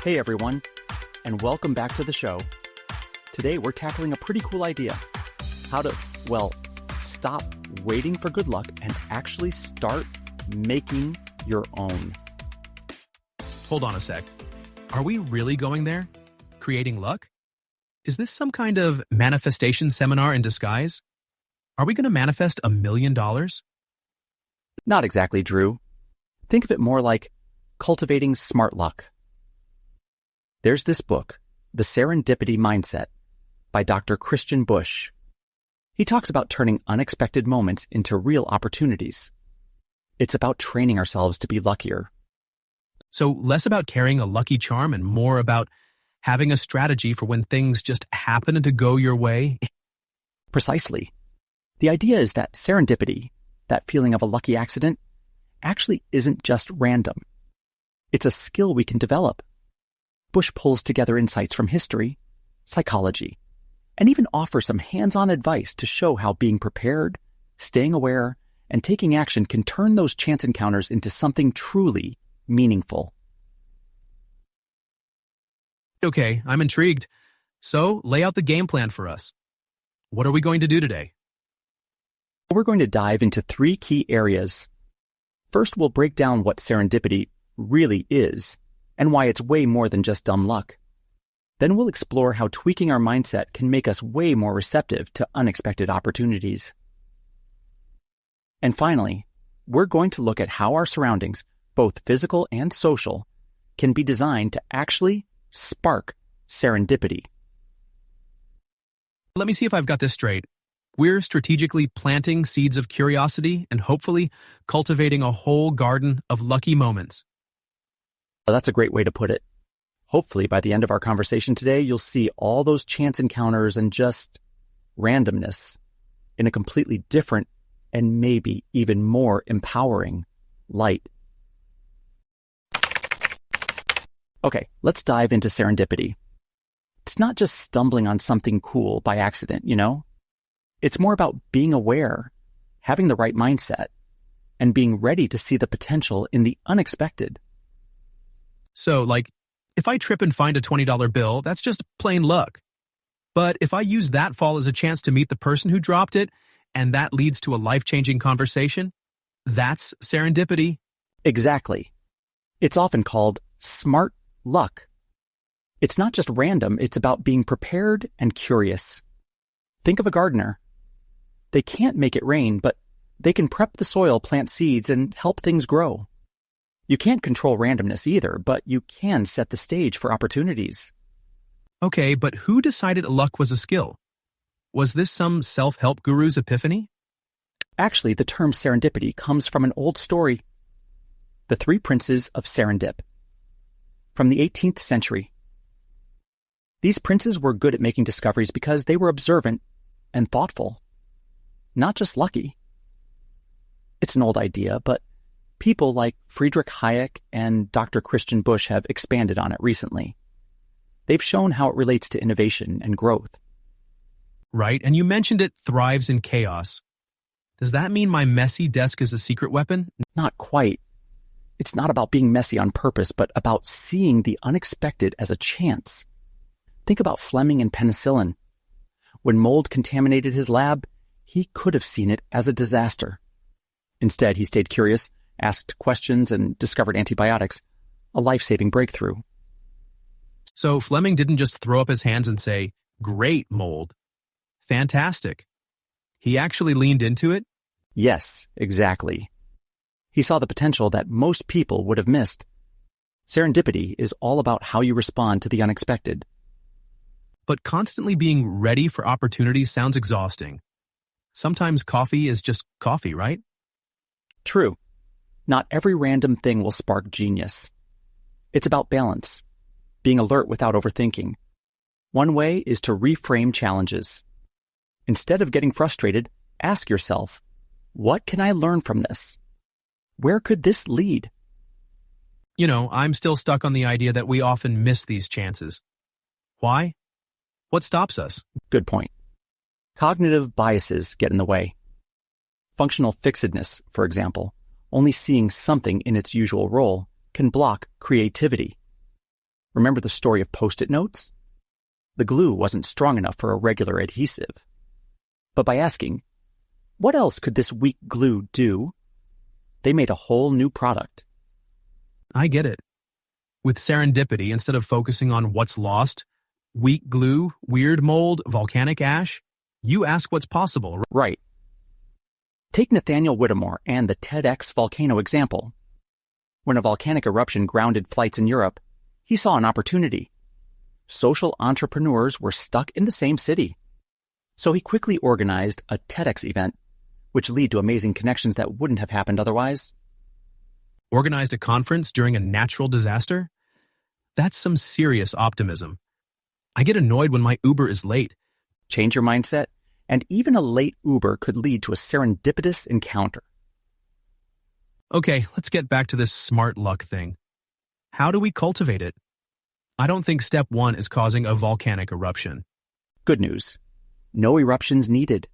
Hey everyone, and welcome back to the show. Today we're tackling a pretty cool idea. How to, stop waiting for good luck and actually start making your own. Hold on a sec. Are we really going there? Creating luck? Is this some kind of manifestation seminar in disguise? Are we going to manifest $1 million? Not exactly, Drew. Think of it more like cultivating smart luck. There's this book, The Serendipity Mindset, by Dr. Busch. He talks about turning unexpected moments into real opportunities. It's about training ourselves to be luckier. So less about carrying a lucky charm and more about having a strategy for when things just happen to go your way? Precisely. The idea is that serendipity, that feeling of a lucky accident, actually isn't just random. It's a skill we can develop. Busch pulls together insights from history, psychology, and even offers some hands-on advice to show how being prepared, staying aware, and taking action can turn those chance encounters into something truly meaningful. Okay, I'm intrigued. So lay out the game plan for us. What are we going to do today? We're going to dive into 3 key areas. First, we'll break down what serendipity really is and why it's way more than just dumb luck. Then we'll explore how tweaking our mindset can make us way more receptive to unexpected opportunities. And finally, we're going to look at how our surroundings, both physical and social, can be designed to actually spark serendipity. Let me see if I've got this straight. We're strategically planting seeds of curiosity and hopefully cultivating a whole garden of lucky moments. That's a great way to put it. Hopefully, by the end of our conversation today, you'll see all those chance encounters and just randomness in a completely different and maybe even more empowering light. Okay, let's dive into serendipity. It's not just stumbling on something cool by accident, you know? It's more about being aware, having the right mindset, and being ready to see the potential in the unexpected. So, if I trip and find a $20 bill, that's just plain luck. But if I use that fall as a chance to meet the person who dropped it, and that leads to a life-changing conversation, that's serendipity. Exactly. It's often called smart luck. It's not just random, it's about being prepared and curious. Think of a gardener. They can't make it rain, but they can prep the soil, plant seeds, and help things grow. You can't control randomness either, but you can set the stage for opportunities. Okay, but who decided luck was a skill? Was this some self-help guru's epiphany? Actually, the term serendipity comes from an old story, The 3 Princes of Serendip, from the 18th century. These princes were good at making discoveries because they were observant and thoughtful, not just lucky. It's an old idea, but people like Friedrich Hayek and Dr. Busch have expanded on it recently. They've shown how it relates to innovation and growth. Right, and you mentioned it thrives in chaos. Does that mean my messy desk is a secret weapon? Not quite. It's not about being messy on purpose, but about seeing the unexpected as a chance. Think about Fleming and penicillin. When mold contaminated his lab, he could have seen it as a disaster. Instead, he stayed curious, asked questions, and discovered antibiotics, a life-saving breakthrough. So Fleming didn't just throw up his hands and say, "Great, mold. Fantastic." He actually leaned into it? Yes, exactly. He saw the potential that most people would have missed. Serendipity is all about how you respond to the unexpected. But constantly being ready for opportunities sounds exhausting. Sometimes coffee is just coffee, right? True. Not every random thing will spark genius. It's about balance, being alert without overthinking. One way is to reframe challenges. Instead of getting frustrated, ask yourself, what can I learn from this? Where could this lead? You know, I'm still stuck on the idea that we often miss these chances. Why? What stops us? Good point. Cognitive biases get in the way. Functional fixedness, for example, only seeing something in its usual role, can block creativity. Remember the story of Post-it notes? The glue wasn't strong enough for a regular adhesive. But by asking, what else could this weak glue do? They made a whole new product. I get it. With serendipity, instead of focusing on what's lost, weak glue, weird mold, volcanic ash, you ask what's possible. Right. Take Nathaniel Whittemore and the TEDx volcano example. When a volcanic eruption grounded flights in Europe, he saw an opportunity. Social entrepreneurs were stuck in the same city. So he quickly organized a TEDx event, which led to amazing connections that wouldn't have happened otherwise. Organized a conference during a natural disaster? That's some serious optimism. I get annoyed when my Uber is late. Change your mindset, and even a late Uber could lead to a serendipitous encounter. Okay, let's get back to this smart luck thing. How do we cultivate it? I don't think step 1 is causing a volcanic eruption. Good news. No eruptions needed.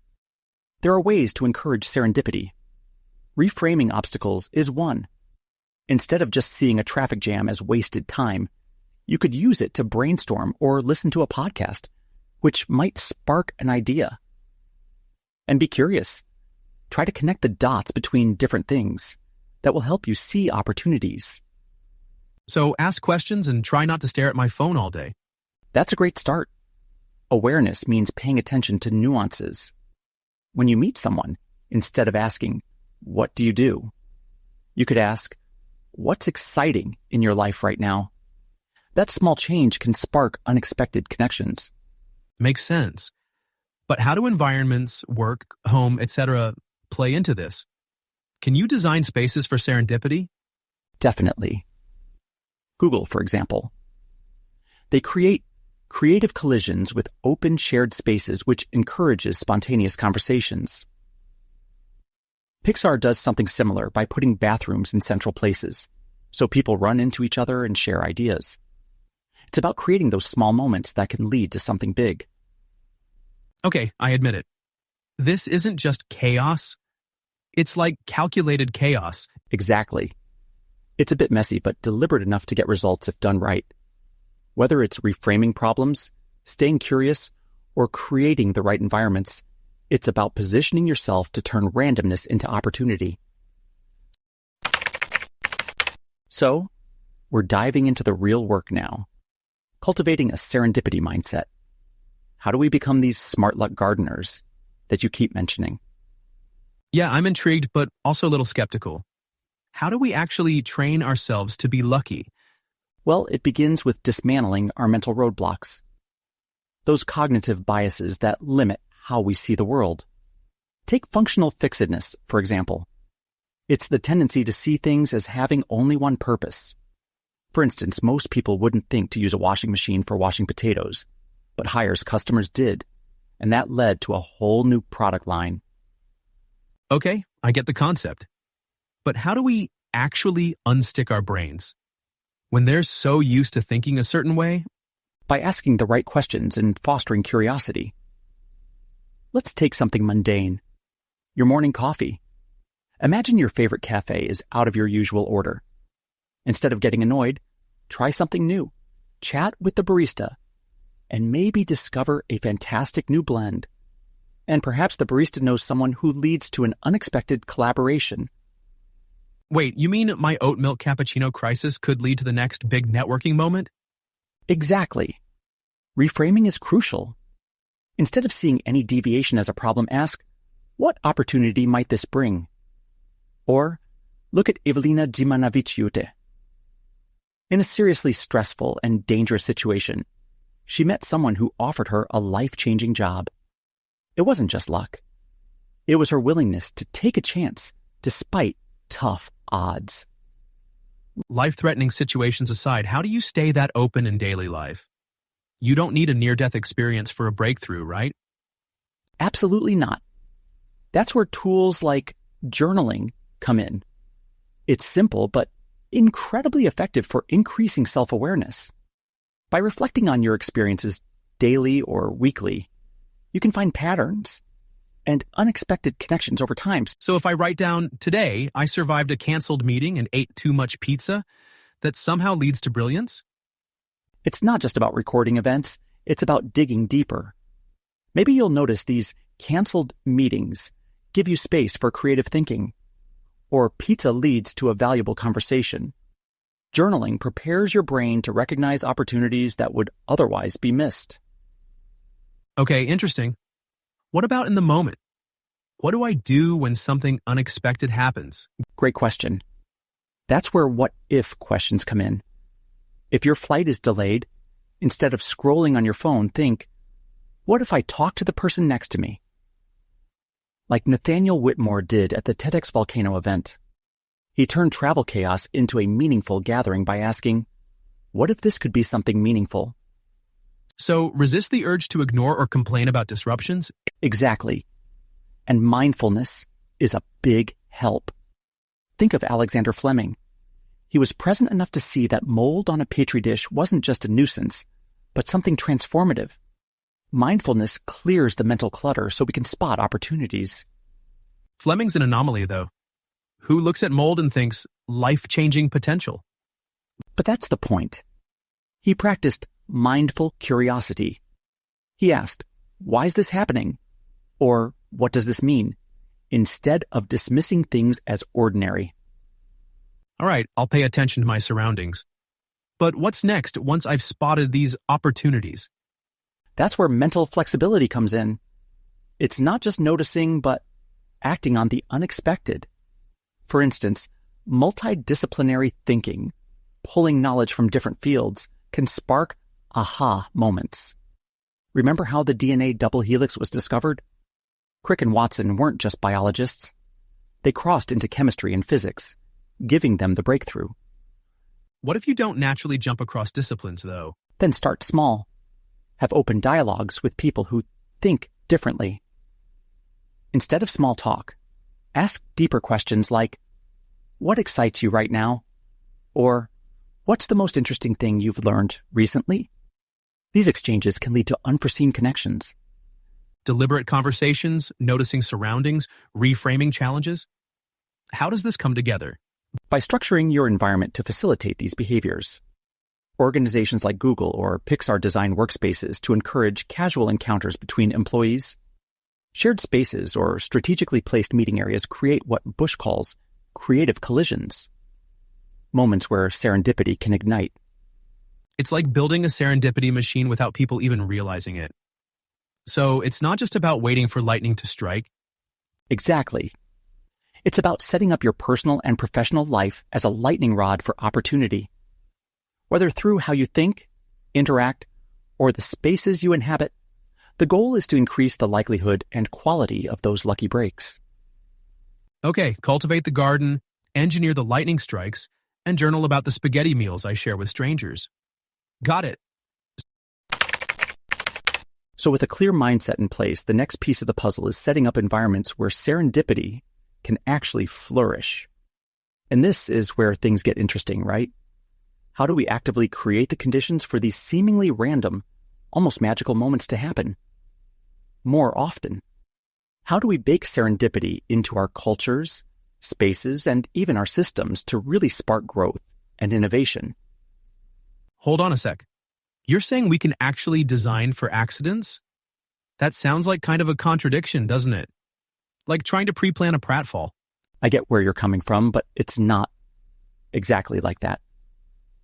There are ways to encourage serendipity. Reframing obstacles is one. Instead of just seeing a traffic jam as wasted time, you could use it to brainstorm or listen to a podcast, which might spark an idea. And be curious. Try to connect the dots between different things. That will help you see opportunities. So ask questions and try not to stare at my phone all day. That's a great start. Awareness means paying attention to nuances. When you meet someone, instead of asking, "What do you do?" you could ask, "What's exciting in your life right now?" That small change can spark unexpected connections. Makes sense. But how do environments, work, home, etc. play into this? Can you design spaces for serendipity? Definitely. Google, for example. They create creative collisions with open shared spaces which encourages spontaneous conversations. Pixar does something similar by putting bathrooms in central places, so people run into each other and share ideas. It's about creating those small moments that can lead to something big. Okay, I admit it. This isn't just chaos. It's like calculated chaos. Exactly. It's a bit messy, but deliberate enough to get results if done right. Whether it's reframing problems, staying curious, or creating the right environments, it's about positioning yourself to turn randomness into opportunity. So, we're diving into the real work now. Cultivating a serendipity mindset. How do we become these smart luck gardeners that you keep mentioning? Yeah, I'm intrigued, but also a little skeptical. How do we actually train ourselves to be lucky? Well, it begins with dismantling our mental roadblocks. Those cognitive biases that limit how we see the world. Take functional fixedness, for example. It's the tendency to see things as having only one purpose. For instance, most people wouldn't think to use a washing machine for washing potatoes, but Hire's customers did, and that led to a whole new product line. Okay, I get the concept. But how do we actually unstick our brains? When they're so used to thinking a certain way? By asking the right questions and fostering curiosity. Let's take something mundane. Your morning coffee. Imagine your favorite cafe is out of your usual order. Instead of getting annoyed, try something new. Chat with the barista, and maybe discover a fantastic new blend. And perhaps the barista knows someone who leads to an unexpected collaboration. Wait, you mean my oat milk cappuccino crisis could lead to the next big networking moment? Exactly. Reframing is crucial. Instead of seeing any deviation as a problem, ask, what opportunity might this bring? Or, look at Evelina Dzimanavičiūtė. In a seriously stressful and dangerous situation, she met someone who offered her a life-changing job. It wasn't just luck. It was her willingness to take a chance despite tough odds. Life-threatening situations aside, how do you stay that open in daily life? You don't need a near-death experience for a breakthrough, right? Absolutely not. That's where tools like journaling come in. It's simple, but incredibly effective for increasing self-awareness. By reflecting on your experiences daily or weekly, you can find patterns and unexpected connections over time. So if I write down, today I survived a canceled meeting and ate too much pizza, that somehow leads to brilliance? It's not just about recording events, it's about digging deeper. Maybe you'll notice these canceled meetings give you space for creative thinking, or pizza leads to a valuable conversation. Journaling prepares your brain to recognize opportunities that would otherwise be missed. Okay, interesting. What about in the moment? What do I do when something unexpected happens? Great question. That's where what-if questions come in. If your flight is delayed, instead of scrolling on your phone, think, what if I talk to the person next to me? Like Nathaniel Whitmore did at the TEDx Volcano event. He turned travel chaos into a meaningful gathering by asking, what if this could be something meaningful? So resist the urge to ignore or complain about disruptions? Exactly. And mindfulness is a big help. Think of Alexander Fleming. He was present enough to see that mold on a petri dish wasn't just a nuisance, but something transformative. Mindfulness clears the mental clutter so we can spot opportunities. Fleming's an anomaly, though. Who looks at mold and thinks life-changing potential? But that's the point. He practiced mindful curiosity. He asked, why is this happening? Or what does this mean? Instead of dismissing things as ordinary. All right, I'll pay attention to my surroundings. But what's next once I've spotted these opportunities? That's where mental flexibility comes in. It's not just noticing, but acting on the unexpected. For instance, multidisciplinary thinking, pulling knowledge from different fields, can spark aha moments. Remember how the DNA double helix was discovered? Crick and Watson weren't just biologists. They crossed into chemistry and physics, giving them the breakthrough. What if you don't naturally jump across disciplines, though? Then start small. Have open dialogues with people who think differently. Instead of small talk, ask deeper questions like, what excites you right now? Or, what's the most interesting thing you've learned recently? These exchanges can lead to unforeseen connections. Deliberate conversations, noticing surroundings, reframing challenges. How does this come together? By structuring your environment to facilitate these behaviors. Organizations like Google or Pixar design workspaces to encourage casual encounters between employees. Shared spaces or strategically placed meeting areas create what Busch calls creative collisions. Moments where serendipity can ignite. It's like building a serendipity machine without people even realizing it. So it's not just about waiting for lightning to strike. Exactly. It's about setting up your personal and professional life as a lightning rod for opportunity. Whether through how you think, interact, or the spaces you inhabit, the goal is to increase the likelihood and quality of those lucky breaks. Okay, cultivate the garden, engineer the lightning strikes, and journal about the spaghetti meals I share with strangers. Got it. So with a clear mindset in place, the next piece of the puzzle is setting up environments where serendipity can actually flourish. And this is where things get interesting, right? How do we actively create the conditions for these seemingly random, almost magical moments to happen more often? How do we bake serendipity into our cultures, spaces, and even our systems to really spark growth and innovation? Hold on a sec. You're saying we can actually design for accidents? That sounds like kind of a contradiction, doesn't it? Like trying to pre-plan a pratfall. I get where you're coming from, but it's not exactly like that.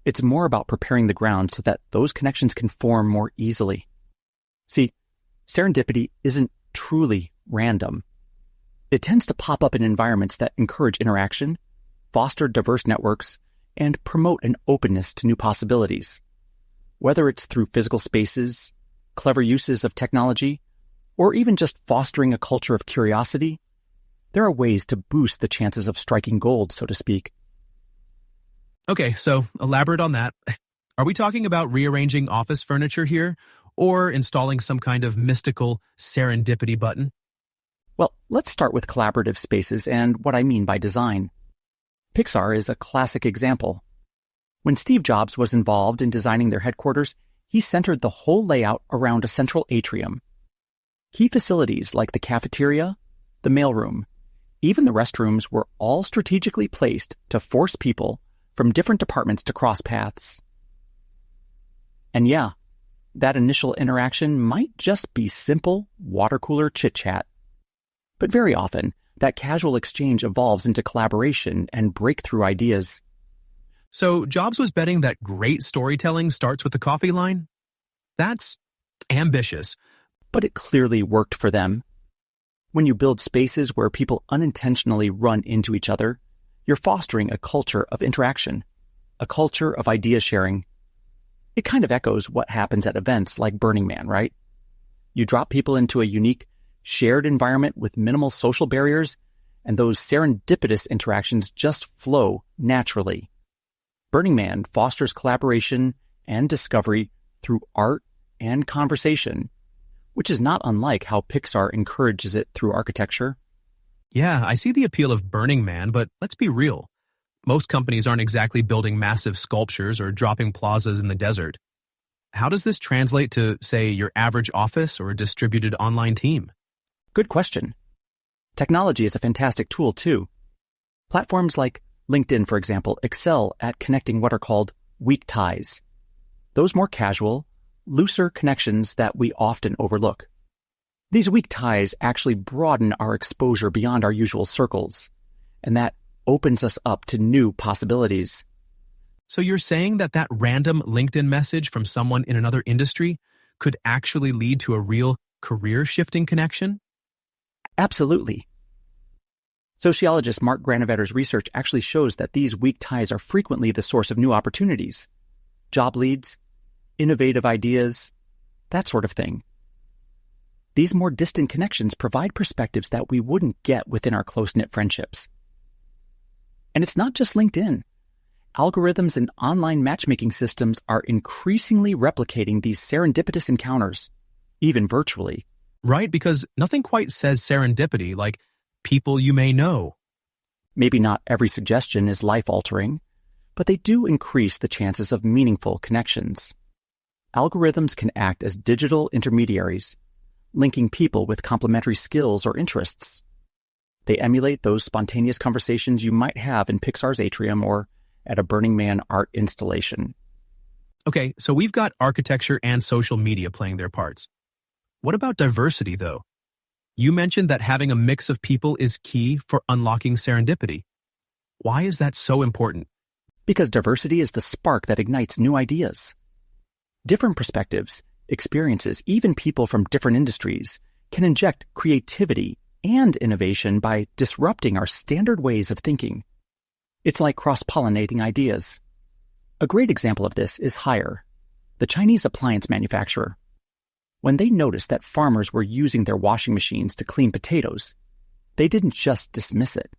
It's more about preparing the ground so that those connections can form more easily. See, serendipity isn't truly random. It tends to pop up in environments that encourage interaction, foster diverse networks, and promote an openness to new possibilities. Whether it's through physical spaces, clever uses of technology, or even just fostering a culture of curiosity, there are ways to boost the chances of striking gold, so to speak. Okay, so elaborate on that. Are we talking about rearranging office furniture here, or installing some kind of mystical serendipity button? Well, let's start with collaborative spaces and what I mean by design. Pixar is a classic example. When Steve Jobs was involved in designing their headquarters, he centered the whole layout around a central atrium. Key facilities like the cafeteria, the mailroom, even the restrooms were all strategically placed to force people from different departments to cross paths. And yeah, that initial interaction might just be simple water cooler chit-chat. But very often, that casual exchange evolves into collaboration and breakthrough ideas. So Jobs was betting that great storytelling starts with the coffee line? That's ambitious. But it clearly worked for them. When you build spaces where people unintentionally run into each other, you're fostering a culture of interaction, a culture of idea sharing. It kind of echoes what happens at events like Burning Man, right? You drop people into a unique, shared environment with minimal social barriers, and those serendipitous interactions just flow naturally. Burning Man fosters collaboration and discovery through art and conversation, which is not unlike how Pixar encourages it through architecture. Yeah, I see the appeal of Burning Man, but let's be real. Most companies aren't exactly building massive sculptures or dropping plazas in the desert. How does this translate to, say, your average office or a distributed online team? Good question. Technology is a fantastic tool, too. Platforms like LinkedIn, for example, excel at connecting what are called weak ties. Those more casual, looser connections that we often overlook. These weak ties actually broaden our exposure beyond our usual circles, and that opens us up to new possibilities. So you're saying that random LinkedIn message from someone in another industry could actually lead to a real career-shifting connection? Absolutely. Sociologist Mark Granovetter's research actually shows that these weak ties are frequently the source of new opportunities, job leads, innovative ideas, that sort of thing. These more distant connections provide perspectives that we wouldn't get within our close-knit friendships. And it's not just LinkedIn. Algorithms and online matchmaking systems are increasingly replicating these serendipitous encounters, even virtually. Right, because nothing quite says serendipity like people you may know. Maybe not every suggestion is life-altering, but they do increase the chances of meaningful connections. Algorithms can act as digital intermediaries, linking people with complementary skills or interests. They emulate those spontaneous conversations you might have in Pixar's atrium or at a Burning Man art installation. Okay, so we've got architecture and social media playing their parts. What about diversity, though? You mentioned that having a mix of people is key for unlocking serendipity. Why is that so important? Because diversity is the spark that ignites new ideas. Different perspectives, experiences, even people from different industries can inject creativity and innovation by disrupting our standard ways of thinking. It's like cross-pollinating ideas. A great example of this is Haier, the Chinese appliance manufacturer. When they noticed that farmers were using their washing machines to clean potatoes, they didn't just dismiss it.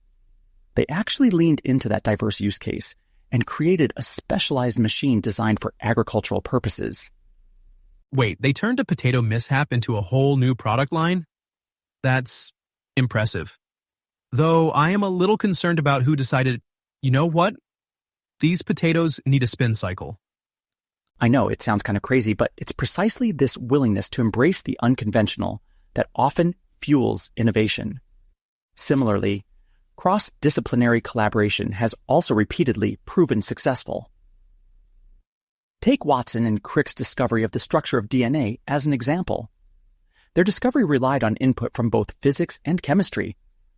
They actually leaned into that diverse use case and created a specialized machine designed for agricultural purposes. Wait, they turned a potato mishap into a whole new product line? That's impressive. Though I am a little concerned about who decided, you know what? These potatoes need a spin cycle. I know it sounds kind of crazy, but it's precisely this willingness to embrace the unconventional that often fuels innovation. Similarly, cross-disciplinary collaboration has also repeatedly proven successful. Take Watson and Crick's discovery of the structure of DNA as an example. Their discovery relied on input from both physics and chemistry,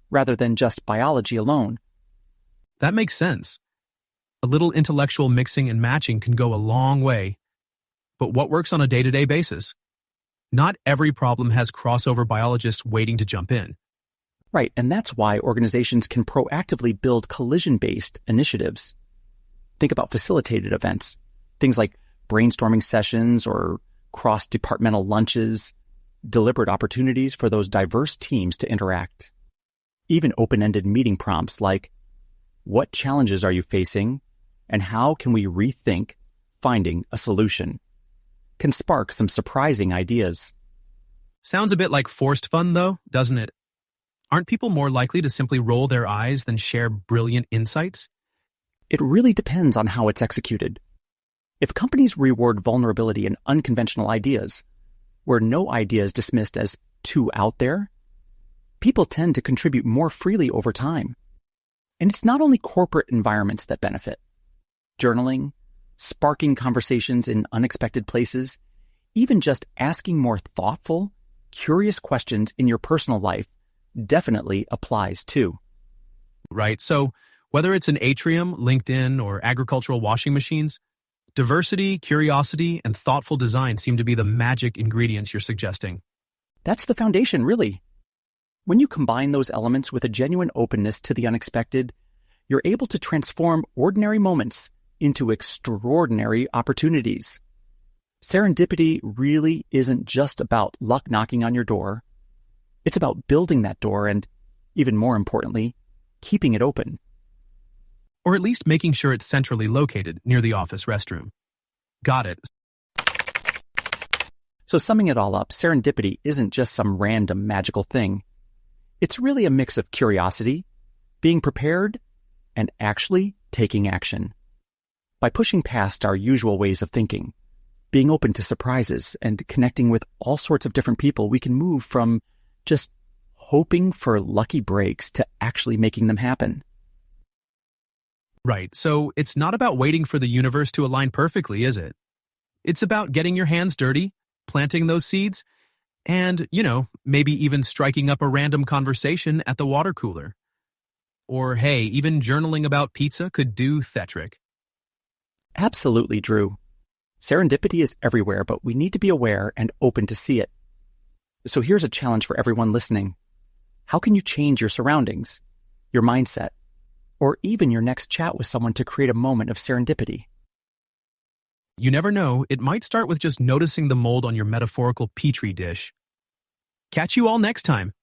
rather than just biology alone. That makes sense. A little intellectual mixing and matching can go a long way. But what works on a day-to-day basis? Not every problem has crossover biologists waiting to jump in. Right, and that's why organizations can proactively build collision-based initiatives. Think about facilitated events, things like brainstorming sessions or cross-departmental lunches, deliberate opportunities for those diverse teams to interact. Even open-ended meeting prompts like, what challenges are you facing, and how can we rethink finding a solution, can spark some surprising ideas. Sounds a bit like forced fun, though, doesn't it? Aren't people more likely to simply roll their eyes than share brilliant insights? It really depends on how it's executed. If companies reward vulnerability and unconventional ideas, where no idea is dismissed as too out there, people tend to contribute more freely over time. And it's not only corporate environments that benefit. Journaling, sparking conversations in unexpected places, even just asking more thoughtful, curious questions in your personal life definitely applies too. Right. So whether it's an atrium, LinkedIn, or agricultural washing machines, diversity, curiosity, and thoughtful design seem to be the magic ingredients you're suggesting. That's the foundation, really. When you combine those elements with a genuine openness to the unexpected, you're able to transform ordinary moments into extraordinary opportunities. Serendipity really isn't just about luck knocking on your door. It's about building that door and, even more importantly, keeping it open. Or at least making sure it's centrally located near the office restroom. Got it. So summing it all up, serendipity isn't just some random magical thing. It's really a mix of curiosity, being prepared, and actually taking action. By pushing past our usual ways of thinking, being open to surprises, and connecting with all sorts of different people, we can move from just hoping for lucky breaks to actually making them happen. Right, so it's not about waiting for the universe to align perfectly, is it? It's about getting your hands dirty, planting those seeds, and, maybe even striking up a random conversation at the water cooler. Or, hey, even journaling about pizza could do thetric. Absolutely, Drew. Serendipity is everywhere, but we need to be aware and open to see it. So here's a challenge for everyone listening. How can you change your surroundings, your mindset, or even your next chat with someone to create a moment of serendipity? You never know, it might start with just noticing the mold on your metaphorical petri dish. Catch you all next time.